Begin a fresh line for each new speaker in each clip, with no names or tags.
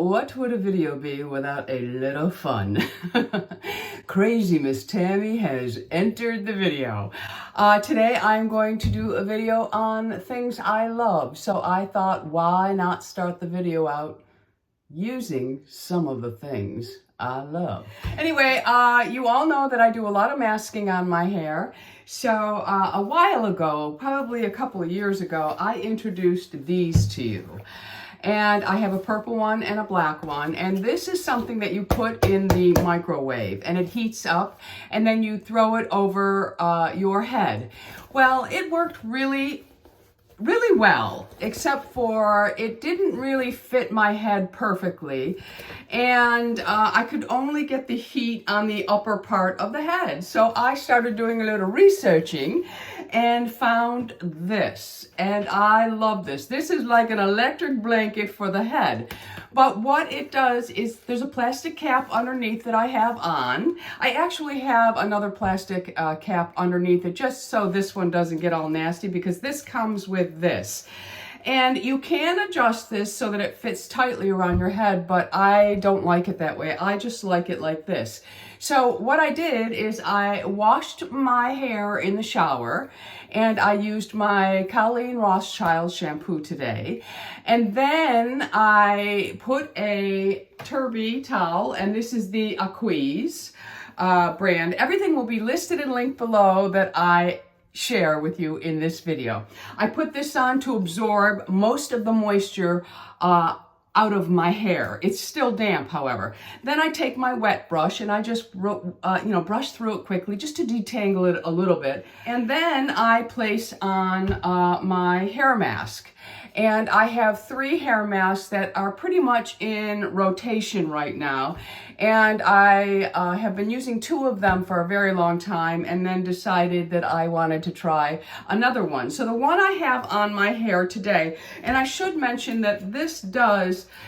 what would a video be without a little fun? Crazy Miss Tammy has entered the video. Today I'm going to do a video on things I love. So I thought, why not start the video out using some of the things I love. Anyway, you all know that I do a lot of masking on my hair. So a while ago, probably a couple of years ago, I introduced these to you. And I have a purple one and a black one. And this is something that you put in the microwave and it heats up and then you throw it over your head. Well, it worked really well, except for it didn't really fit my head perfectly. And I could only get the heat on the upper part of the head. So I started doing a little researching and found this. And I love this. This is like an electric blanket for the head. But what it does is there's a plastic cap underneath that I have on. I actually have another plastic cap underneath it just so this one doesn't get all nasty, because this comes with this. And you can adjust this so that it fits tightly around your head, but I don't like it that way. I just like it like this. So what I did is I washed my hair in the shower and I used my Colleen Rothschild shampoo today. And then I put a Turby towel, and this is the Ageless brand. Everything will be listed and linked below that I share with you in this video. I put this on to absorb most of the moisture out of my hair. It's still damp, however. Then I take my wet brush and I just brush through it quickly just to detangle it a little bit. And then I place on my hair mask. And I have 3 hair masks that are pretty much in rotation right now. And I have been using 2 of them for a very long time and then decided that I wanted to try another one. So the one I have on my hair today, and I should mention that this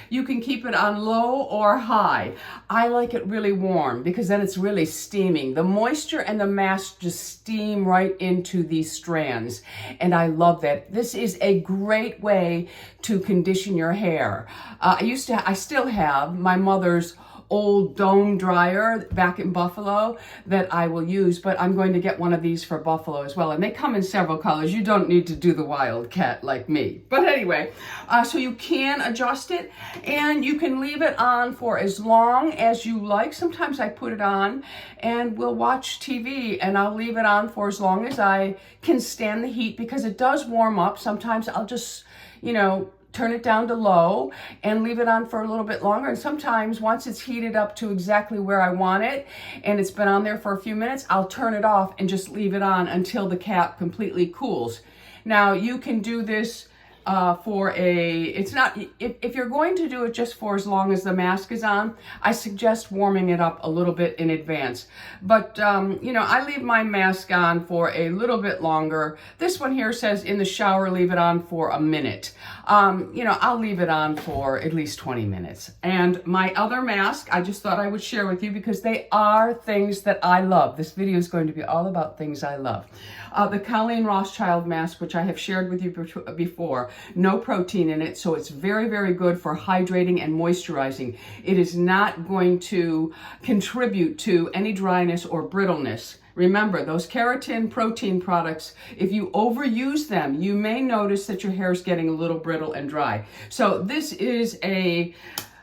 you can keep it on low or high. I like it really warm because then it's really steaming. The moisture and the mask just steam right into these strands. And I love that. This is a great way to condition your hair. I still have my mother's old dome dryer back in Buffalo that I will use, but I'm going to get one of these for Buffalo as well. And they come in several colors. You don't need to do the wildcat like me. But anyway, so you can adjust it and you can leave it on for as long as you like. Sometimes I put it on and we'll watch TV and I'll leave it on for as long as I can stand the heat, because it does warm up. Sometimes I'll just, turn it down to low and leave it on for a little bit longer. And sometimes once it's heated up to exactly where I want it and it's been on there for a few minutes, I'll turn it off and just leave it on until the cap completely cools. Now you can do this if you're going to do it just for as long as the mask is on, I suggest warming it up a little bit in advance. But, I leave my mask on for a little bit longer. This one here says in the shower, leave it on for a minute. I'll leave it on for at least 20 minutes. And my other mask, I just thought I would share with you because they are things that I love. This video is going to be all about things I love. The Colleen Rothschild mask, which I have shared with you before, no protein in it, so it's very, very good for hydrating and moisturizing. It is not going to contribute to any dryness or brittleness. Remember, those keratin protein products, if you overuse them, you may notice that your hair is getting a little brittle and dry. So this is a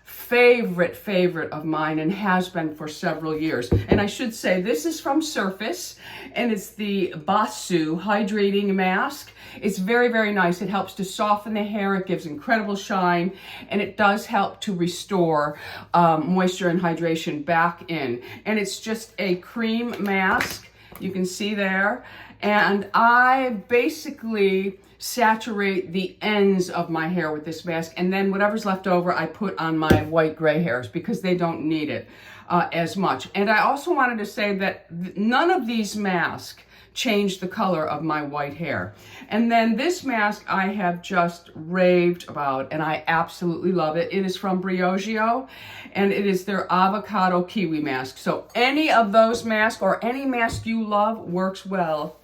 favorite of mine and has been for several years. And I should say this is from Surface and it's the BISOUS hydrating mask. It's very, very nice. It helps to soften the hair. It gives incredible shine, and it does help to restore moisture and hydration back in. And it's just a cream mask. You can see there. And I basically saturate the ends of my hair with this mask, and then whatever's left over I put on my white gray hairs because they don't need it as much. And I also wanted to say that none of these masks change the color of my white hair. And then this mask I have just raved about and I absolutely love it. It is from Briogeo and it is their avocado kiwi mask. So any of those masks or any mask you love works well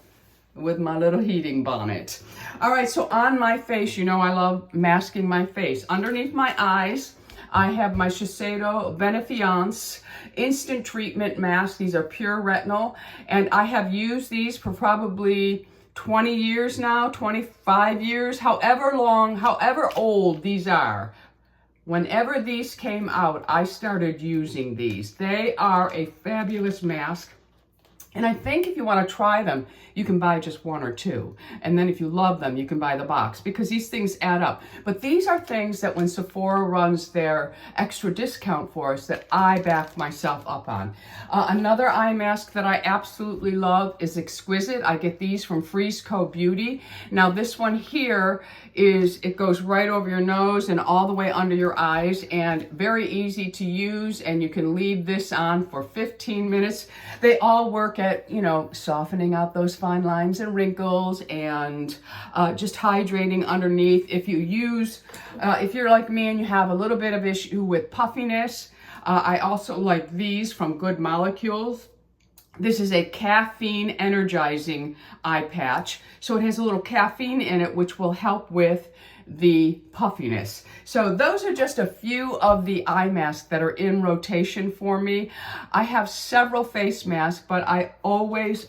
with my little heating bonnet. All right, so on my face, I love masking my face. Underneath my eyes, I have my Shiseido Benefiance Instant Treatment Mask. These are pure retinol, and I have used these for probably 20 years now, 25 years, however long, however old these are. Whenever these came out, I started using these. They are a fabulous mask. And I think if you want to try them, you can buy just one or two. And then if you love them, you can buy the box, because these things add up. But these are things that when Sephora runs their extra discount for us, that I back myself up on. Another eye mask that I absolutely love is Exquisite. I get these from Freeze Co. Beauty. Now this one here it goes right over your nose and all the way under your eyes, and very easy to use, and you can leave this on for 15 minutes. They all work at, you know, softening out those fine lines and wrinkles, and just hydrating underneath. If you're like me and you have a little bit of issue with puffiness, I also like these from Good Molecules. This is a caffeine energizing eye patch. So it has a little caffeine in it, which will help with the puffiness. So those are just a few of the eye masks that are in rotation for me. I have several face masks, but I always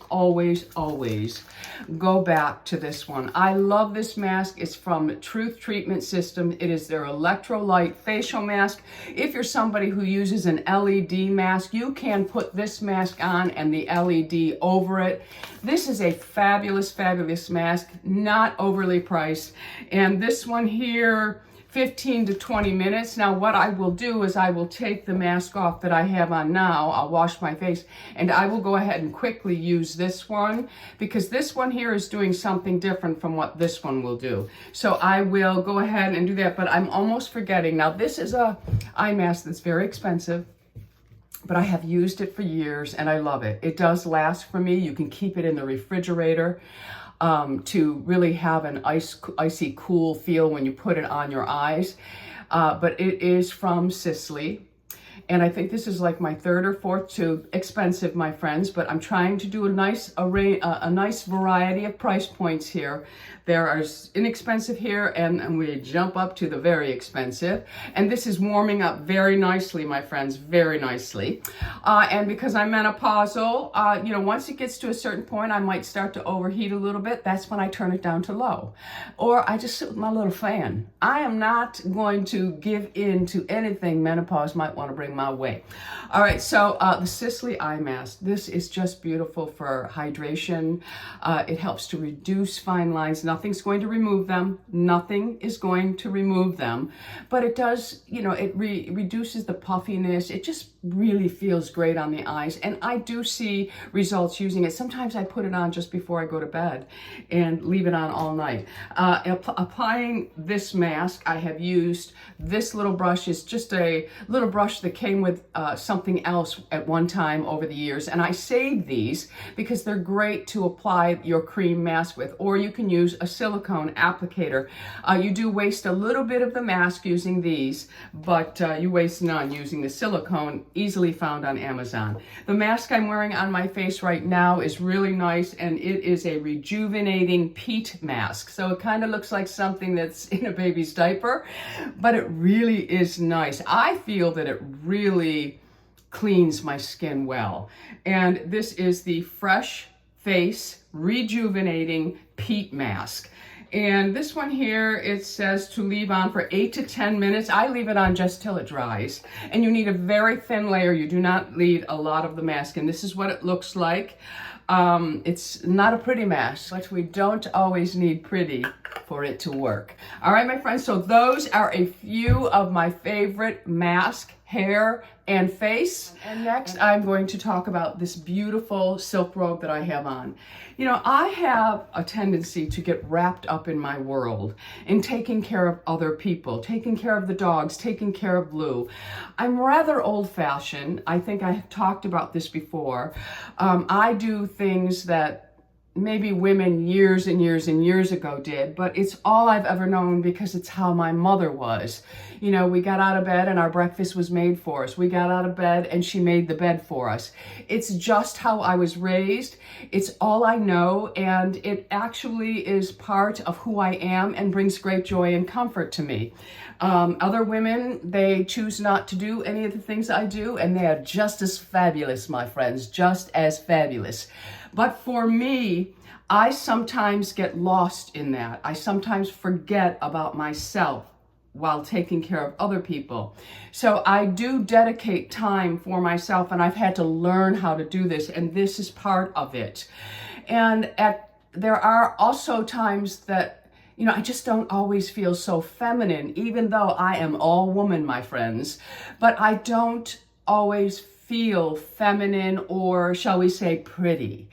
go back to this one. I love this mask. It's from Truth Treatment System. It is their electrolyte facial mask. If you're somebody who uses an LED mask, you can put this mask on and the LED over it. This is a fabulous mask, not overly priced. And this one here, 15 to 20 minutes. Now what I will do is I will take the mask off that I have on now. I'll wash my face, and I will go ahead and quickly use this one, because this one here is doing something different from what this one will do. So I will go ahead and do that, but I'm almost forgetting. Now this is a eye mask that's very expensive, but I have used it for years and I love it. It does last for me. You can keep it in the refrigerator to really have an icy cool feel when you put it on your eyes. But it is from Sisley. And I think this is like my third or fourth tube. Expensive, my friends, but I'm trying to do a nice array, a nice variety of price points here. There are inexpensive here, and we jump up to the very expensive. And this is warming up very nicely, my friends, very nicely. And because I'm menopausal, you know, once it gets to a certain point, I might start to overheat a little bit. That's when I turn it down to low. Or I just sit with my little fan. I am not going to give in to anything menopause might want to bring my way. All right, so the Sisley eye mask. This is just beautiful for hydration. It helps to reduce fine lines. Nothing's going to remove them. Nothing is going to remove them. But it does, you know, it reduces the puffiness. It just really feels great on the eyes. And I do see results using it. Sometimes I put it on just before I go to bed and leave it on all night. Applying this mask, I have used this little brush. It's just a little brush that came with something else at one time over the years. And I saved these because they're great to apply your cream mask with, or you can use a silicone applicator. You do waste a little bit of the mask using these, but you waste none using the silicone, easily found on Amazon. The mask I'm wearing on my face right now is really nice, and it is a rejuvenating peat mask. So it kind of looks like something that's in a baby's diaper, but it really is nice. I feel that it really cleans my skin well. And this is the Fresh Face Rejuvenating Peat Mask. And this one here, it says to leave on for 8 to 10 minutes. I leave it on just till it dries. And you need a very thin layer. You do not need a lot of the mask. And this is what it looks like. It's not a pretty mask, but we don't always need pretty for it to work. All right, my friends, so those are a few of my favorite mask, hair, and face. And next, I'm going to talk about this beautiful silk robe that I have on. You know, I have a tendency to get wrapped up in my world, in taking care of other people, taking care of the dogs, taking care of Blue. I'm rather old-fashioned. I think I have talked about this before. I do things that maybe women years and years and years ago did, but it's all I've ever known because it's how my mother was. You know, we got out of bed and our breakfast was made for us. We got out of bed and she made the bed for us. It's just how I was raised. It's all I know, and it actually is part of who I am and brings great joy and comfort to me. Other women, they choose not to do any of the things I do, and they are just as fabulous, my friends, just as fabulous. But for me, I sometimes get lost in that. I sometimes forget about myself while taking care of other people. So I do dedicate time for myself, and I've had to learn how to do this, and this is part of it. And there are also times that, you know, I just don't always feel so feminine, even though I am all woman, my friends. But I don't always feel feminine, or shall we say pretty.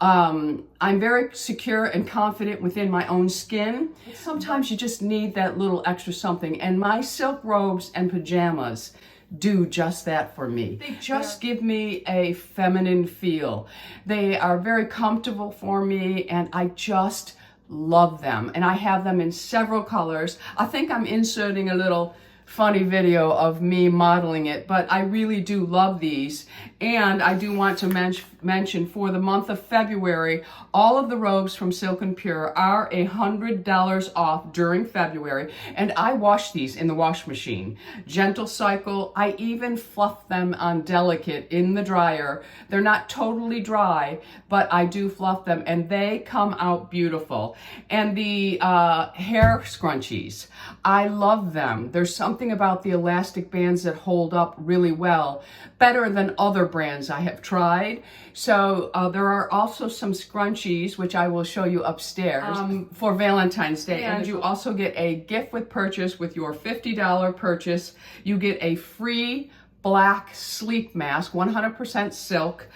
I'm very secure and confident within my own skin. Sometimes you just need that little extra something, and my silk robes and pajamas do just that for me. They just give me a feminine feel. They are very comfortable for me, and I just love them. And I have them in several colors. I think I'm inserting a little funny video of me modeling it, but I really do love these. And I do want to mention for the month of February, all of the robes from Silk and Pure are $100 off during February, and I wash these in the wash machine. Gentle cycle. I even fluff them on delicate in the dryer. They're not totally dry, but I do fluff them, and they come out beautiful. And the hair scrunchies, I love them. There's something about the elastic bands that hold up really well, better than other brands I have tried. So there are also some scrunchies, which I will show you upstairs for Valentine's Day. And you also get a gift with purchase. With your $50 purchase, you get a free black sleep mask, 100% silk.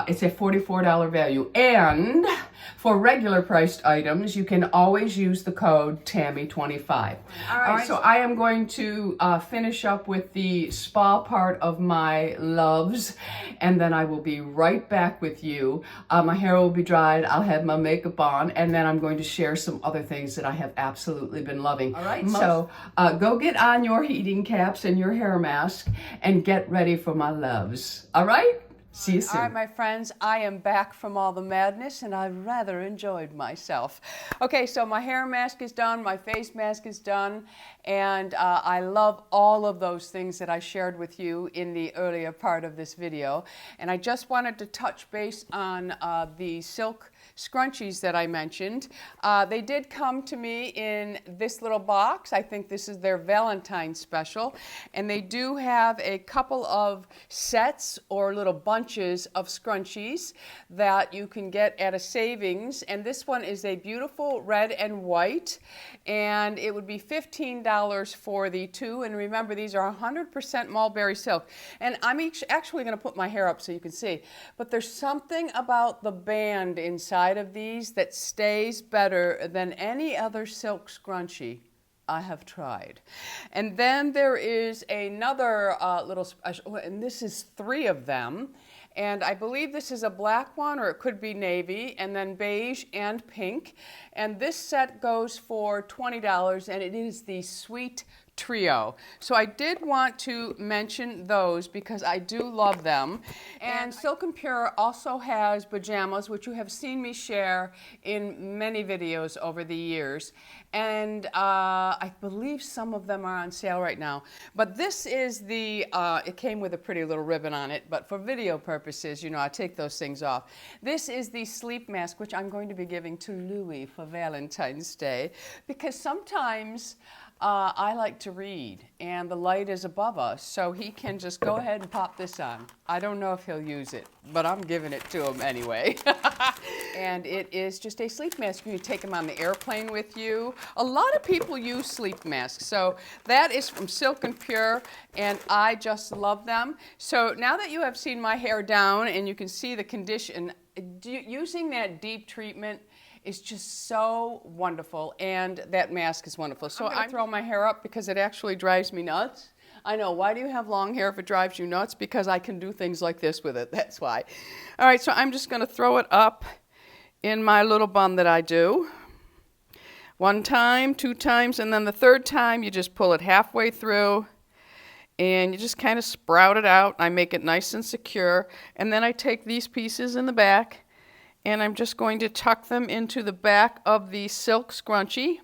It's a $44 value. And for regular priced items, you can always use the code TAMMY25. All right, so I am going to finish up with the spa part of my loves, and then I will be right back with you. My hair will be dried, I'll have my makeup on, and then I'm going to share some other things that I have absolutely been loving. All right, so go get on your heating caps and your hair mask and get ready for my loves. All right? See you soon. All right, my friends, I am back from all the madness, and I rather enjoyed myself. Okay, so my hair mask is done, my face mask is done, and I love all of those things that I shared with you in the earlier part of this video. And I just wanted to touch base on the silk scrunchies that I mentioned. They did come to me in this little box. I think this is their Valentine's special. And they do have a couple of sets or little bunches of scrunchies that you can get at a savings. And this one is a beautiful red and white. And it would be $15 for the two. And remember, these are 100% mulberry silk. And I'm actually going to put my hair up so you can see. But there's something about the band inside of these that stays better than any other silk scrunchie I have tried. And then there is another little special, and this is 3 of them. And I believe this is a black one, or it could be navy, and then beige and pink. And this set goes for $20, and it is the Sweet Trio. So I did want to mention those because I do love them. And Silk and Pure also has pajamas, which you have seen me share in many videos over the years. And I believe some of them are on sale right now. But this is the, it came with a pretty little ribbon on it, but for video purposes, you know, I take those things off. This is the sleep mask, which I'm going to be giving to Louis for Valentine's Day, because sometimes I like to read, and the light is above us, so he can just go ahead and pop this on. I don't know if he'll use it, but I'm giving it to him anyway. And it is just a sleep mask. You can take them on the airplane with you. A lot of people use sleep masks, so that is from Silk and Pure, and I just love them. So now that you have seen my hair down and you can see the condition, using that deep treatment is just so wonderful, and that mask is wonderful. So I'm throwing my hair up because it actually drives me nuts. I know, why do you have long hair if it drives you nuts? Because I can do things like this with it, that's why. All right, so I'm just gonna throw it up in my little bun that I do. One time, two times, and then the third time you just pull it halfway through and you just kind of sprout it out. I make it nice and secure, and then I take these pieces in the back and I'm just going to tuck them into the back of the silk scrunchie.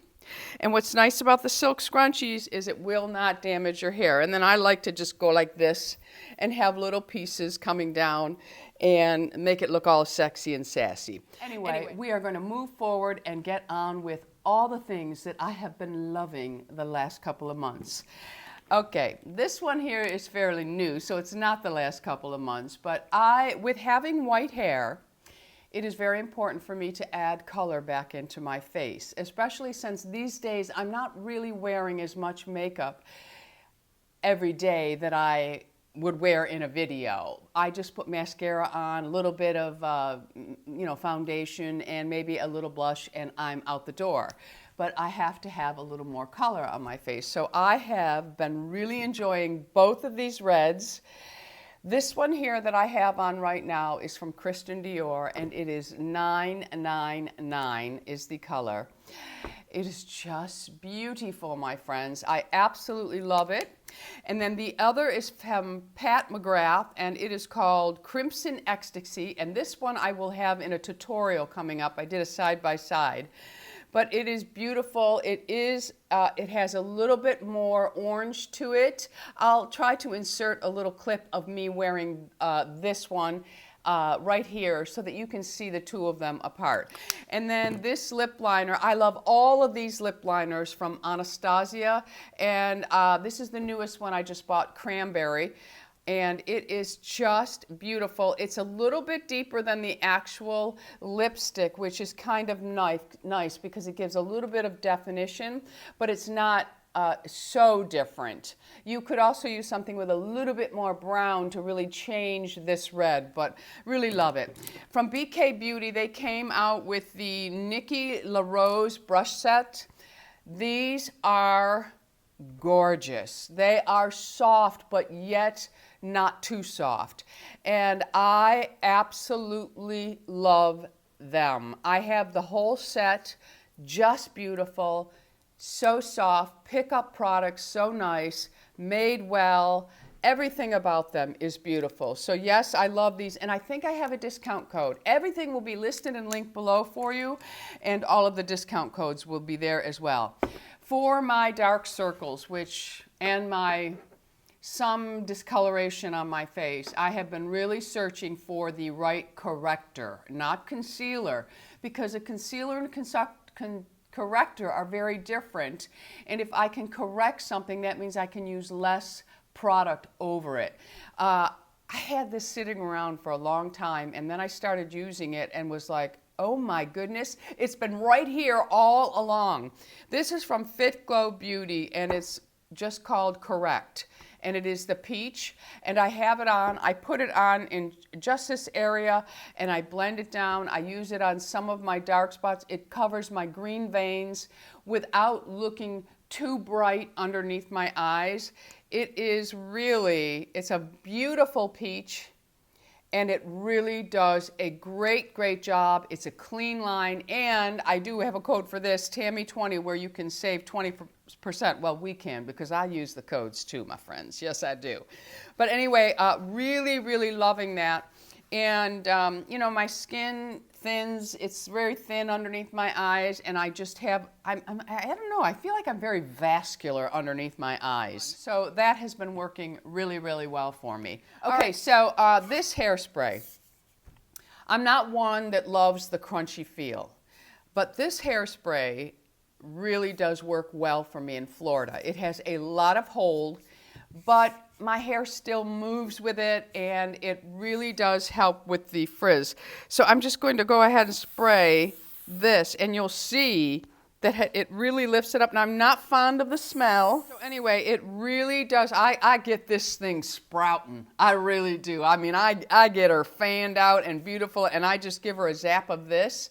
And what's nice about the silk scrunchies is it will not damage your hair. And then I like to just go like this and have little pieces coming down and make it look all sexy and sassy. Anyway, we are going to move forward and get on with all the things that I have been loving the last couple of months. Okay, this one here is fairly new, so it's not the last couple of months, but with having white hair, it is very important for me to add color back into my face, especially since these days I'm not really wearing as much makeup every day that I would wear in a video. I just put mascara on, a little bit of foundation, and maybe a little blush, and I'm out the door. But I have to have a little more color on my face. So I have been really enjoying both of these reds. This one here that I have on right now is from Christian Dior, and it is 999 is the color. It is just beautiful, my friends. I absolutely love it. And then the other is from Pat McGrath, and it is called Crimson Ecstasy. And this one I will have in a tutorial coming up. I did a side-by-side. But it is beautiful. It has a little bit more orange to it. I'll try to insert a little clip of me wearing this one right here so that you can see the two of them apart. And then this lip liner, I love all of these lip liners from Anastasia, and this is the newest one I just bought, Cranberry. And it is just beautiful. It's a little bit deeper than the actual lipstick, which is kind of nice because it gives a little bit of definition, but it's not so different. You could also use something with a little bit more brown to really change this red, but really love it. From BK Beauty, they came out with the Nikki LaRose brush set. These are gorgeous. They are soft, but yet not too soft. And I absolutely love them. I have the whole set, just beautiful, so soft, pickup products, so nice, made well. Everything about them is beautiful. So yes, I love these, and I think I have a discount code. Everything will be listed and linked below for you, and all of the discount codes will be there as well. For my dark circles, and my some discoloration on my face, I have been really searching for the right corrector, not concealer, because a concealer and corrector are very different. And if I can correct something, that means I can use less product over it. I had this sitting around for a long time, and then I started using it and was like, oh my goodness, it's been right here all along. This is from Fit Glow Beauty, and it's just called Correct. And it is the peach, and I have it on. I put it on in just this area, and I blend it down. I use it on some of my dark spots. It covers my green veins without looking too bright underneath my eyes. It's a beautiful peach, and it really does a great, great job. It's a clean line, and I do have a code for this, Tammy20, where you can save 20%. Well, we can, because I use the codes too, my friends. Yes, I do. But anyway, really, really loving that. And, my skin thins. It's very thin underneath my eyes, and I just have, I don't know, I feel like I'm very vascular underneath my eyes. So that has been working really, really well for me. Okay, so this hairspray, I'm not one that loves the crunchy feel, but this hairspray really does work well for me in Florida. It has a lot of hold, but my hair still moves with it, and it really does help with the frizz. So I'm just going to go ahead and spray this, and you'll see that it really lifts it up. And I'm not fond of the smell. So anyway, it really does. I get this thing sprouting. I really do. I mean, I get her fanned out and beautiful, and I just give her a zap of this,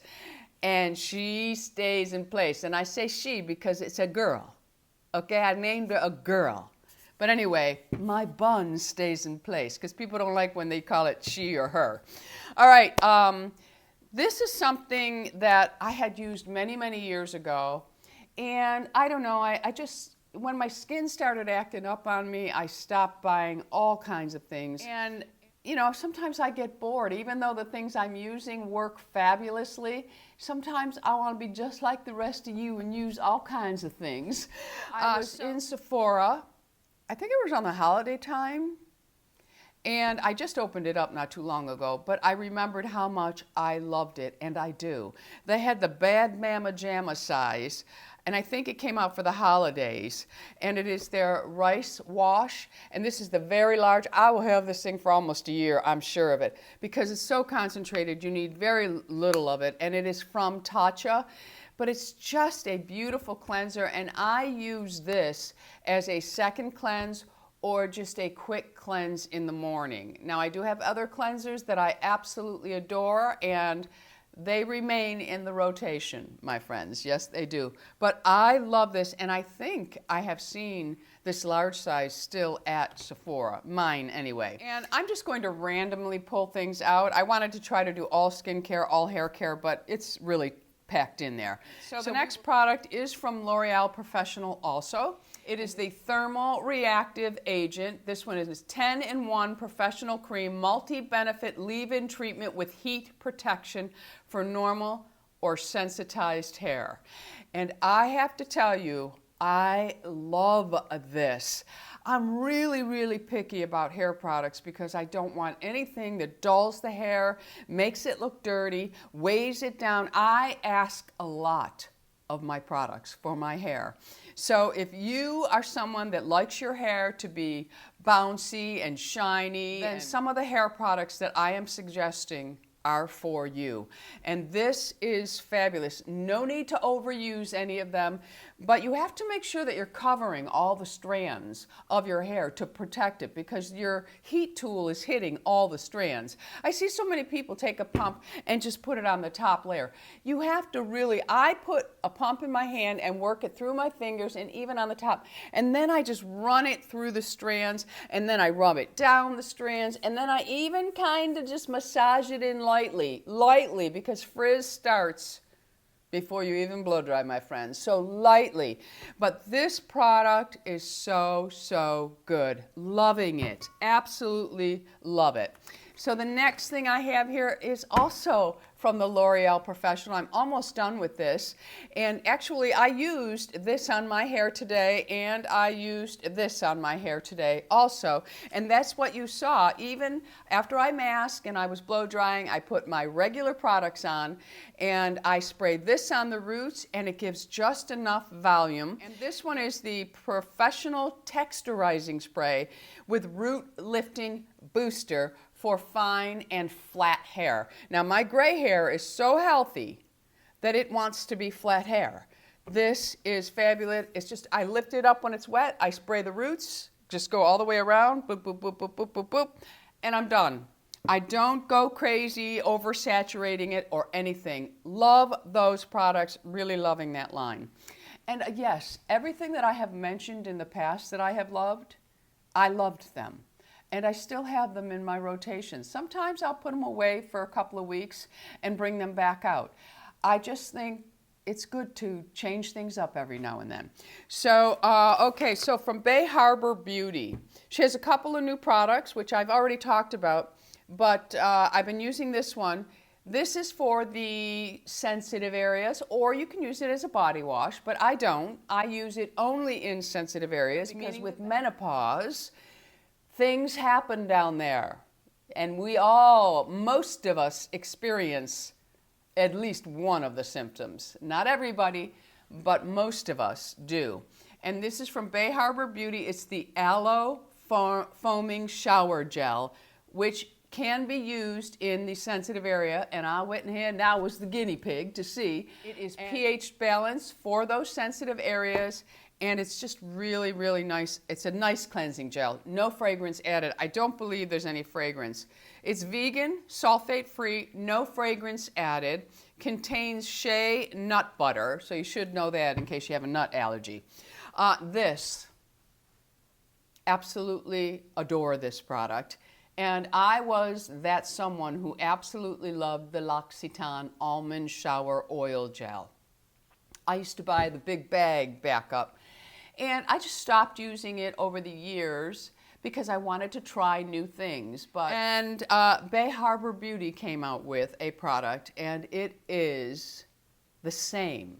and she stays in place. And I say she because it's a girl. Okay, I named her a girl. But anyway, my bun stays in place because people don't like when they call it she or her. All right, This is something that I had used many, many years ago. And I don't know, I just, when my skin started acting up on me, I stopped buying all kinds of things. And, you know, sometimes I get bored. Even though the things I'm using work fabulously, sometimes I want to be just like the rest of you and use all kinds of things. I was in Sephora, I think it was on the holiday time. And I just opened it up not too long ago, but I remembered how much I loved it, and I do. They had the Bad Mama Jamma size, and I think it came out for the holidays. And it is their rice wash, and this is the very large. I will have this thing for almost a year, I'm sure of it, because it's so concentrated, you need very little of it, and it is from Tatcha. But it's just a beautiful cleanser, and I use this as a second cleanse or just a quick cleanse in the morning. Now, I do have other cleansers that I absolutely adore, and they remain in the rotation, my friends. Yes, they do. But I love this, and I think I have seen this large size still at Sephora, mine anyway. And I'm just going to randomly pull things out. I wanted to try to do all skincare, all hair care, but it's really packed in there. So the next product is from L'Oreal Professional also. It is the Thermal Reactive Agent. This one is 10-in-1 professional cream, multi-benefit leave-in treatment with heat protection for normal or sensitized hair. And I have to tell you, I love this. I'm really, really picky about hair products because I don't want anything that dulls the hair, makes it look dirty, weighs it down. I ask a lot of my products for my hair. So if you are someone that likes your hair to be bouncy and shiny, then some of the hair products that I am suggesting are for you. And this is fabulous. No need to overuse any of them, but you have to make sure that you're covering all the strands of your hair to protect it, because your heat tool is hitting all the strands. I see so many people take a pump and just put it on the top layer. You have to really, I put a pump in my hand and work it through my fingers and even on the top, and then I just run it through the strands, and then I rub it down the strands, and then I even kind of just massage it in lightly, because frizz starts before you even blow dry, my friends. So lightly. But this product is so, so good. Loving it. Absolutely love it. So the next thing I have here is also from the L'Oreal Professional. I'm almost done with this. And actually, I used this on my hair today, and I used this on my hair today also. And that's what you saw. Even after I masked and I was blow drying, I put my regular products on, and I sprayed this on the roots, and it gives just enough volume. And this one is the Professional Texturizing Spray with Root Lifting Booster for fine and flat hair. Now, my gray hair is so healthy that it wants to be flat hair. This is fabulous. It's just, I lift it up when it's wet, I spray the roots, just go all the way around, boop, boop, boop, boop, boop, boop, boop, and I'm done. I don't go crazy oversaturating it or anything. Love those products, really loving that line. And yes, everything that I have mentioned in the past that I have loved, I loved them. And I still have them in my rotation. Sometimes I'll put them away for a couple of weeks and bring them back out. I just think it's good to change things up every now and then. So, okay, so from Bay Harbor Beauty. She has a couple of new products, which I've already talked about, but I've been using this one. This is for the sensitive areas, or you can use it as a body wash, but I don't. I use it only in sensitive areas because with menopause, things happen down there, and most of us experience at least one of the symptoms. Not everybody, but most of us do. And this is from Bay Harbor Beauty. It's the Aloe Foaming Shower Gel, which can be used in the sensitive area, and I went ahead and I was the guinea pig to see. It is pH balanced for those sensitive areas, and it's just really, really nice. It's a nice cleansing gel. No fragrance added. I don't believe there's any fragrance. It's vegan, sulfate-free, no fragrance added. Contains shea nut butter, so you should know that in case you have a nut allergy. Absolutely adore this product. And I was that someone who absolutely loved the L'Occitane Almond Shower Oil Gel. I used to buy the big bag backup, and I just stopped using it over the years because I wanted to try new things. And Bay Harbor Beauty came out with a product, and it is the same.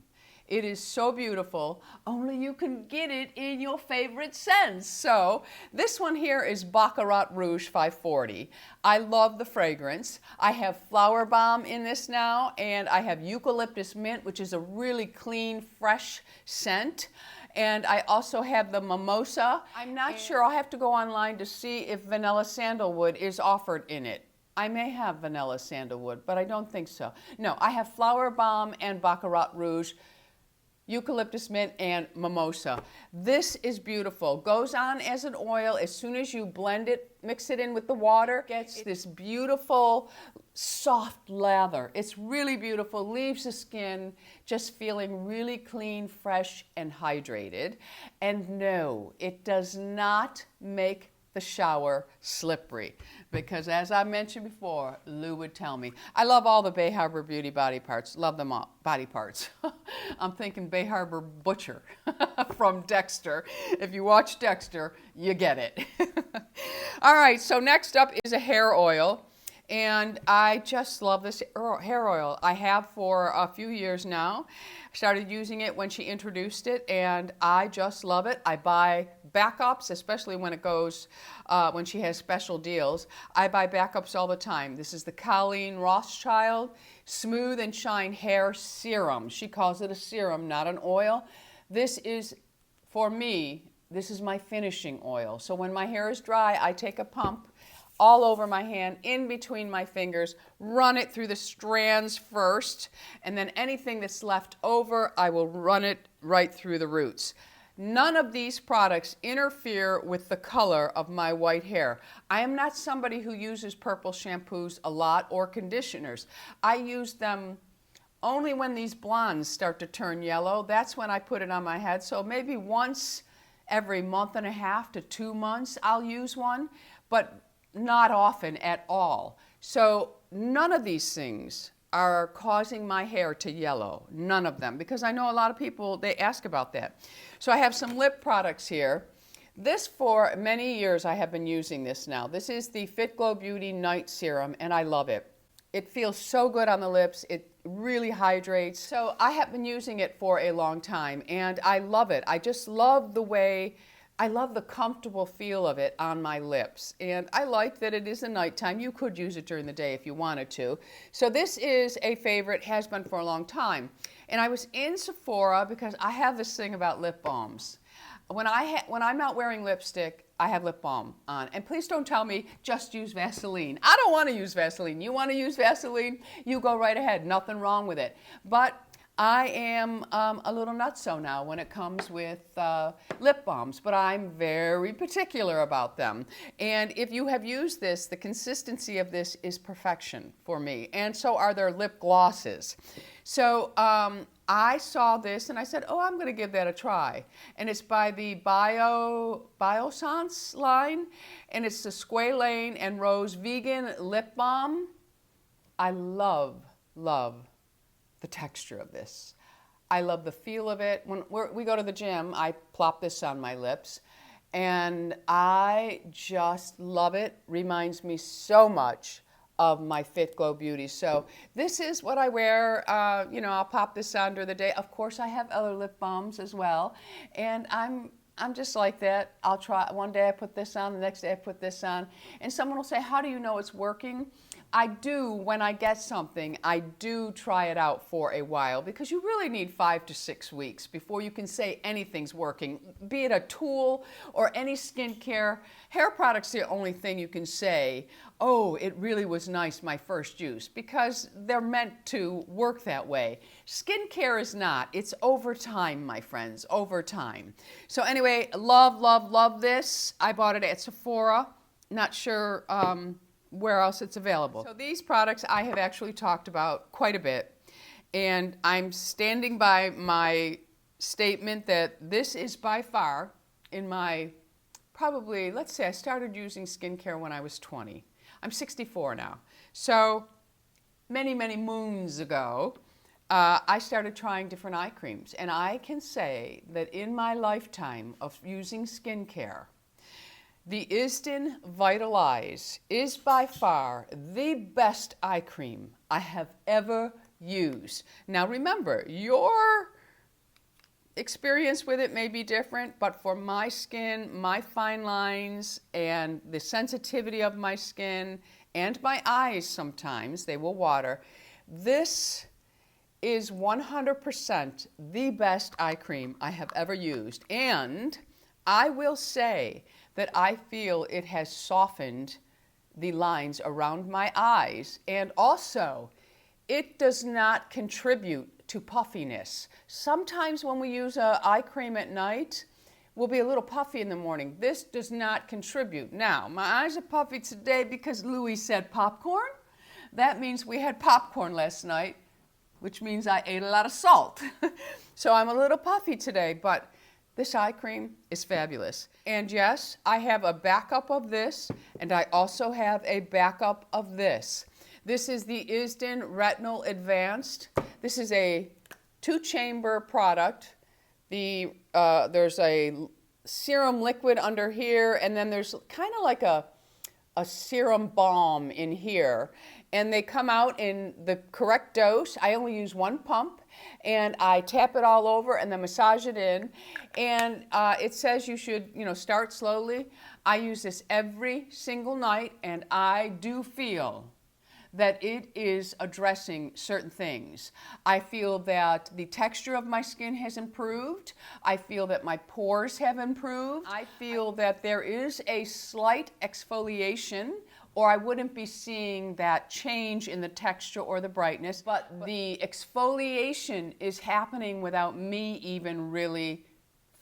It is so beautiful, only you can get it in your favorite scents. So this one here is Baccarat Rouge 540. I love the fragrance. I have Flower Bomb in this now, and I have Eucalyptus Mint, which is a really clean, fresh scent. And I also have the Mimosa. I'm not sure, I'll have to go online to see if Vanilla Sandalwood is offered in it. I may have Vanilla Sandalwood, but I don't think so. No, I have Flower Bomb and Baccarat Rouge, Eucalyptus Mint, and Mimosa. This is beautiful. Goes on as an oil. As soon as you blend it, mix it in with the water, gets this beautiful, soft lather. It's really beautiful. Leaves the skin just feeling really clean, fresh, and hydrated. And no, it does not make the shower slippery, because as I mentioned before, Lou would tell me. I love all the Bay Harbor Beauty body parts. Love them all. Body parts. I'm thinking Bay Harbor Butcher from Dexter. If you watch Dexter, you get it. All right, so next up is a hair oil. And I just love this hair oil. I have for a few years now. I started using it when she introduced it, and I just love it. I buy backups, especially when it goes, when she has special deals. I buy backups all the time. This is the Colleen Rothschild Smooth and Shine Hair Serum. She calls it a serum, not an oil. This is, for me, this is my finishing oil. So when my hair is dry, I take a pump all over my hand, in between my fingers, run it through the strands first, and then anything that's left over, I will run it right through the roots. None of these products interfere with the color of my white hair. I am not somebody who uses purple shampoos a lot or conditioners. I use them only when these blondes start to turn yellow. That's when I put it on my head. So maybe once every month and a half to 2 months I'll use one, but not often at all. So none of these things are causing my hair to yellow. None of them, because I know a lot of people, they ask about that. So I have some lip products here. This, for many years I have been using this now. This is the Fit Glow Beauty Night Serum, and I love it. It feels so good on the lips. It really hydrates. So I have been using it for a long time, and I love it. I just love the way, I love the comfortable feel of it on my lips. And I like that it is a nighttime. You could use it during the day if you wanted to. So this is a favorite, has been for a long time. And I was in Sephora because I have this thing about lip balms. When I'm not wearing lipstick, I have lip balm on. And please don't tell me just use Vaseline. I don't want to use Vaseline. You want to use Vaseline? You go right ahead. Nothing wrong with it. But I am a little nutso now when it comes with lip balms, but I'm very particular about them. And if you have used this, the consistency of this is perfection for me. And so are their lip glosses. So I saw this and I said, oh, I'm going to give that a try. And it's by the BISOUS line, and it's the Squalane and Rose Vegan Lip Balm. I love the texture of this. I love the feel of it. When we go to the gym, I plop this on my lips, and I just love it. Reminds me so much of my Fit Glow Beauty. So this is what I wear. You know, I'll pop this on during the day. Of course, I have other lip balms as well, and I'm just like that. I'll try, one day I put this on, the next day I put this on, and someone will say, how do you know it's working? I do, when I get something, I do try it out for a while, because you really need 5 to 6 weeks before you can say anything's working, be it a tool or any skincare. Hair products are the only thing you can say, oh, it really was nice my first use, because they're meant to work that way. Skincare is not. It's over time, my friends, over time. So anyway, love this. I bought it at Sephora. Not sure where else it's available. So these products I have actually talked about quite a bit, and I'm standing by my statement that this is by far, in my probably, let's say I started using skincare when I was 20. I'm 64 now. So many, many moons ago, I started trying different eye creams. And I can say that in my lifetime of using skincare, the Isden Vitalize is by far the best eye cream I have ever used. Now remember, your experience with it may be different, but for my skin, my fine lines, and the sensitivity of my skin, and my eyes sometimes, they will water, this is 100% the best eye cream I have ever used. And I will say that I feel it has softened the lines around my eyes, and also it does not contribute to puffiness. Sometimes when we use an eye cream at night, we'll be a little puffy in the morning. This does not contribute. Now, my eyes are puffy today because Louis said popcorn. That means we had popcorn last night, which means I ate a lot of salt. So I'm a little puffy today, but this eye cream is fabulous. And yes, I have a backup of this, and I also have a backup of this. This is the Isden Retinol Advanced. This is a 2-chamber product. There's a serum liquid under here, and then there's kind of like a serum balm in here. And they come out in the correct dose. I only use 1 pump, and I tap it all over and then massage it in. And it says you should, start slowly. I use this every single night, and I do feel that it is addressing certain things. I feel that the texture of my skin has improved. I feel that my pores have improved. I feel that there is a slight exfoliation, or I wouldn't be seeing that change in the texture or the brightness, but the exfoliation is happening without me even really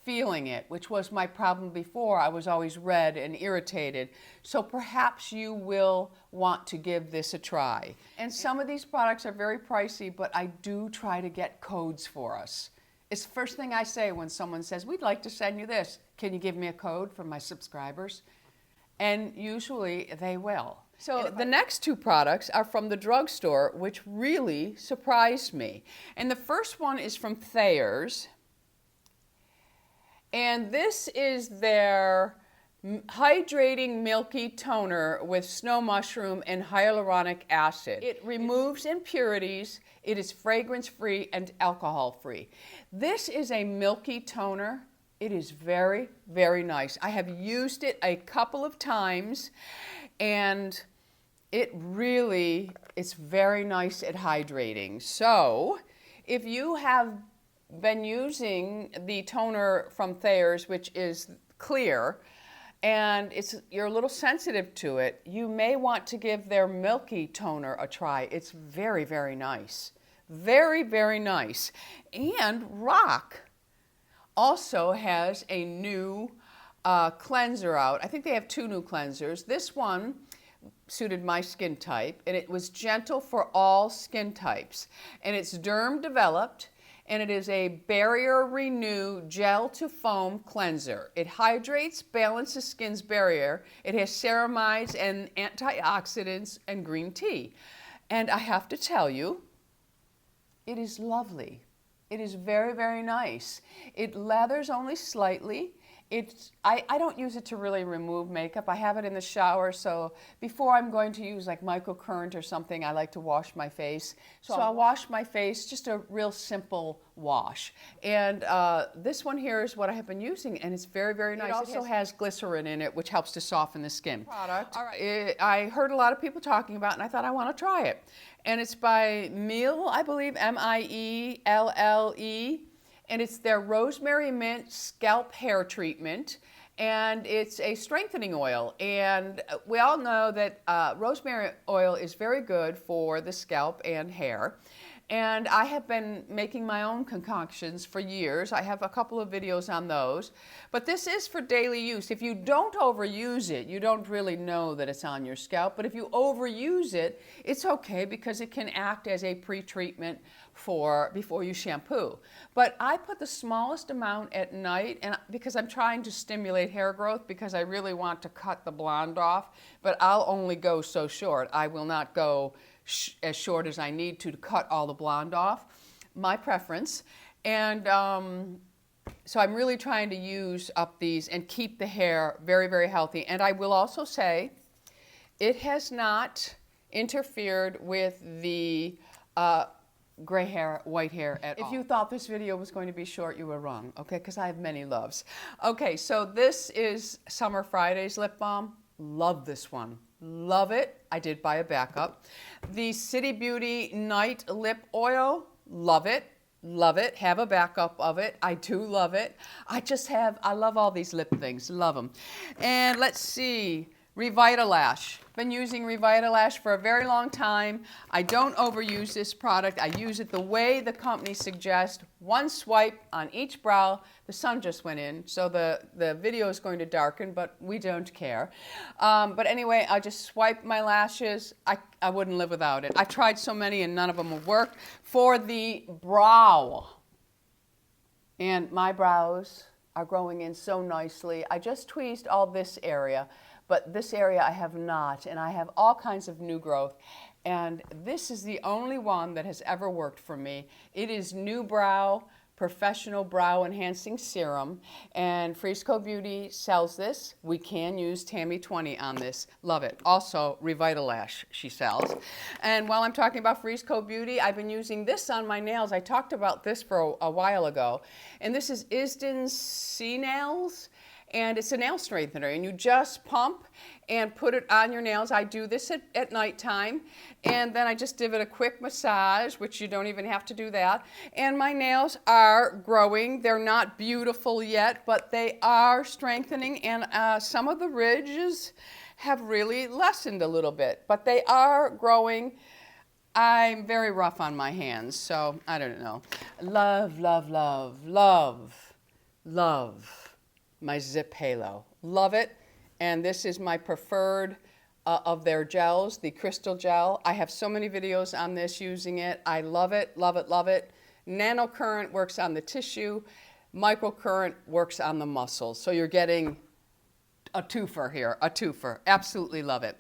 feeling it, which was my problem before. I was always red and irritated. So perhaps you will want to give this a try. And some of these products are very pricey, but I do try to get codes for us. It's the first thing I say when someone says, we'd like to send you this. Can you give me a code for my subscribers? And usually they will. So the next 2 products are from the drugstore, which really surprised me. And the first one is from Thayer's. And this is their hydrating milky toner with snow mushroom and hyaluronic acid. It removes impurities. It is fragrance-free and alcohol-free. This is a milky toner. It is very, very nice. I have used it a couple of times, and it's very nice at hydrating. So if you have been using the toner from Thayer's, which is clear, and you're a little sensitive to it, you may want to give their milky toner a try. It's very, very nice. Very, very nice. And Rock also has a new cleanser out. I think they have 2 new cleansers. This one suited my skin type, and it was gentle for all skin types. And it's derm developed, and it is a Barrier Renew Gel to Foam Cleanser. It hydrates, balances skin's barrier. It has ceramides and antioxidants and green tea. And I have to tell you, it is lovely. It is very, very nice. It lathers only slightly. I don't use it to really remove makeup. I have it in the shower, so before I'm going to use like microcurrent or something, I like to wash my face. So I'll wash my face, just a real simple wash. And this one here is what I have been using, and it's very, very nice. It also has glycerin in it, which helps to soften the skin. Product. All right. I heard a lot of people talking about it, and I thought I want to try it. And it's by Mielle, I believe, Mielle. And it's their Rosemary Mint Scalp Hair Treatment. And it's a strengthening oil. And we all know that rosemary oil is very good for the scalp and hair. And I have been making my own concoctions for years. I have a couple of videos on those. But this is for daily use. If you don't overuse it, you don't really know that it's on your scalp. But if you overuse it, it's okay because it can act as a pre-treatment for before you shampoo. But I put the smallest amount at night, and because I'm trying to stimulate hair growth, because I really want to cut the blonde off, but I'll only go so short. I will not go as short as I need to cut all the blonde off, my preference. And so I'm really trying to use up these and keep the hair very, very healthy. And I will also say it has not interfered with the gray hair, white hair at all. If you thought this video was going to be short, you were wrong, okay? Because I have many loves. Okay, so this is Summer Friday's lip balm. Love this one. Love it. I did buy a backup. The City Beauty Night Lip Oil. Love it. Love it. Have a backup of it. I do love it. I love all these lip things. Love them. And let's see. Revitalash. Been using Revitalash for a very long time. I don't overuse this product. I use it the way the company suggests. One swipe on each brow. The sun just went in, so the video is going to darken, but we don't care. But anyway, I just swipe my lashes. I wouldn't live without it. I've tried so many and none of them have worked. For the brow, and my brows are growing in so nicely. I just tweezed all this area, but this area I have not, and I have all kinds of new growth. And this is the only one that has ever worked for me. It is New Brow Professional Brow Enhancing Serum, and Frisco Beauty sells this. We can use Tammy25 on this. Love it. Also, Revitalash she sells. And while I'm talking about Frisco Beauty, I've been using this on my nails. I talked about this for a while ago. And this is Isden's Sea Nails. And it's a nail strengthener, and you just pump and put it on your nails. I do this at nighttime, and then I just give it a quick massage, which you don't even have to do that. And my nails are growing. They're not beautiful yet, but they are strengthening, and some of the ridges have really lessened a little bit, but they are growing. I'm very rough on my hands, so I don't know. Love, love, love, love, love my Zip Halo. Love it. And this is my preferred of their gels, the crystal gel. I have so many videos on this using it. I love it, love it, love it. Nanocurrent works on the tissue. Microcurrent works on the muscles. So you're getting a twofer here, a twofer. Absolutely love it.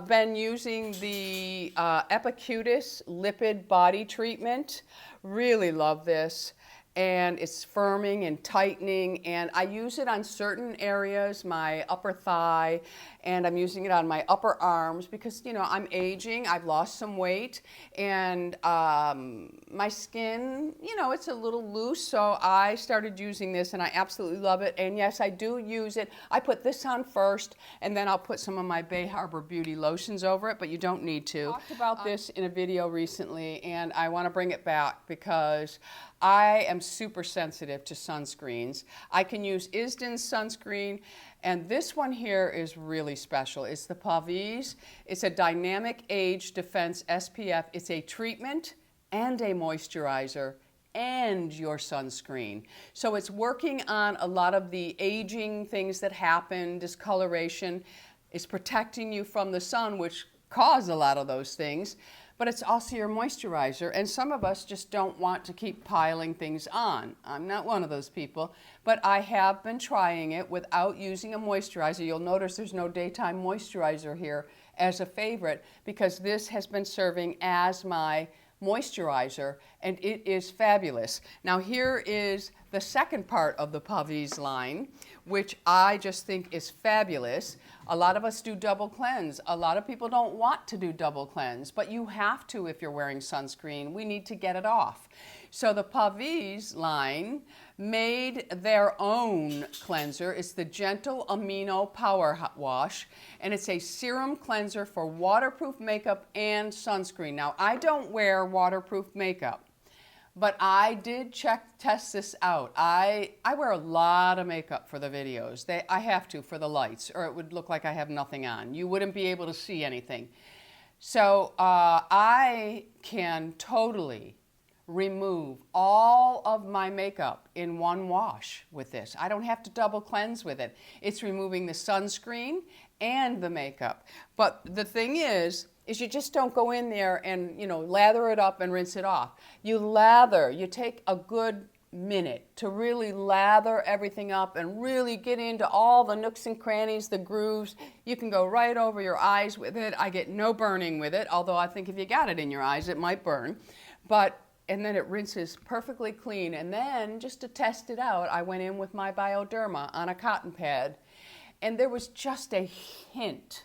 Been using the Epicutis Lipid Body Treatment. Really love this. And it's firming and tightening, and I use it on certain areas, my upper thigh, and I'm using it on my upper arms because, you know, I'm aging, I've lost some weight, and my skin, you know, it's a little loose, so I started using this, and I absolutely love it. And yes, I do use it. I put this on first, and then I'll put some of my Bay Harbor Beauty lotions over it, but you don't need to. I talked about this in a video recently, and I want to bring it back because I am super sensitive to sunscreens. I can use Isden's sunscreen, and this one here is really special. It's the Pavese. It's a Dynamic Age Defense SPF. It's a treatment and a moisturizer and your sunscreen. So it's working on a lot of the aging things that happen, discoloration. It's protecting you from the sun, which cause a lot of those things. But it's also your moisturizer, and some of us just don't want to keep piling things on. I'm not one of those people, but I have been trying it without using a moisturizer. You'll notice there's no daytime moisturizer here as a favorite because this has been serving as my moisturizer, and it is fabulous. Now here is the second part of the Pavese line, which I just think is fabulous. A lot of us do double cleanse. A lot of people don't want to do double cleanse, but you have to if you're wearing sunscreen. We need to get it off. So the Pavese line made their own cleanser. It's the Gentle Amino Power Wash, and it's a serum cleanser for waterproof makeup and sunscreen. Now, I don't wear waterproof makeup, but I did test this out. I wear a lot of makeup for the videos. I have to for the lights, or it would look like I have nothing on. You wouldn't be able to see anything. So I can totally remove all of my makeup in one wash with this. I don't have to double cleanse with it. It's removing the sunscreen and the makeup. But the thing is you just don't go in there and, lather it up and rinse it off. You take a good minute to really lather everything up and really get into all the nooks and crannies, the grooves. You can go right over your eyes with it. I get no burning with it, although I think if you got it in your eyes, it might burn. And then it rinses perfectly clean. And then, just to test it out, I went in with my Bioderma on a cotton pad, and there was just a hint,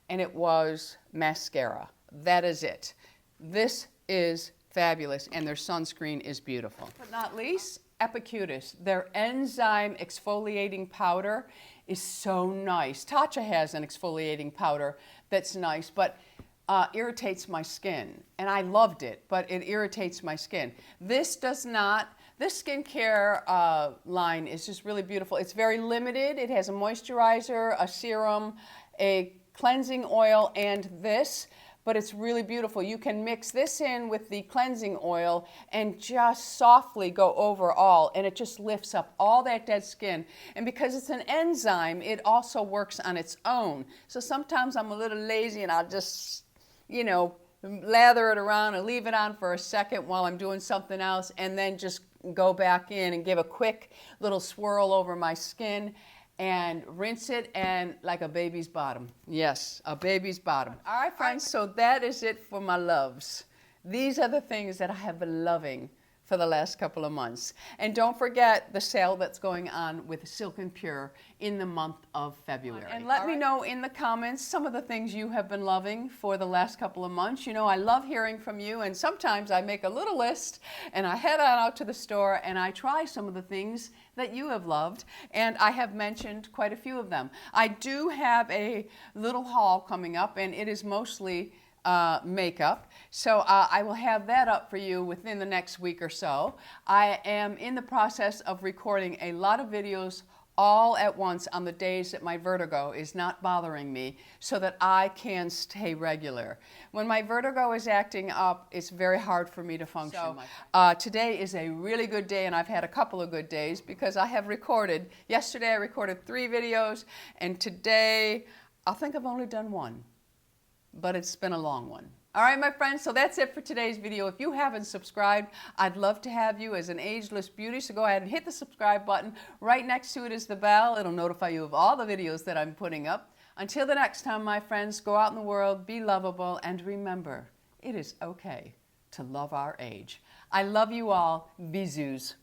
and it was mascara. That is it. This is fabulous, and their sunscreen is beautiful. But not least, Epicutis. Their enzyme exfoliating powder is so nice. Tatcha has an exfoliating powder that's nice, but irritates my skin, and I loved it, but it irritates my skin. This does not. This skincare line is just really beautiful. It's very limited. It has a moisturizer, a serum, a cleansing oil, and this, but it's really beautiful. You can mix this in with the cleansing oil and just softly go over all, and it just lifts up all that dead skin. And because it's an enzyme, it also works on its own. So sometimes I'm a little lazy and I'll just lather it around and leave it on for a second while I'm doing something else, and then just go back in and give a quick little swirl over my skin and rinse it, and like a baby's bottom. Yes, a baby's bottom. All right, friends, so that is it for my loves. These are the things that I have been loving for the last couple of months. And don't forget the sale that's going on with Silk and Pure in the month of February. And let me know in the comments some of the things you have been loving for the last couple of months. I love hearing from you, and sometimes I make a little list and I head on out to the store and I try some of the things that you have loved, and I have mentioned quite a few of them. I do have a little haul coming up, and it is mostly makeup. So I will have that up for you within the next week or so. I am in the process of recording a lot of videos all at once on the days that my vertigo is not bothering me, so that I can stay regular. When my vertigo is acting up, it's very hard for me to function. So, today is a really good day, and I've had a couple of good days because I have recorded. Yesterday I recorded 3 videos, and today I think I've only done 1. But it's been a long one. All right, my friends, so that's it for today's video. If you haven't subscribed, I'd love to have you as an ageless beauty, so go ahead and hit the subscribe button. Right next to it is the bell. It'll notify you of all the videos that I'm putting up. Until the next time, my friends, go out in the world, be lovable, and remember, it is okay to love our age. I love you all. Bisous.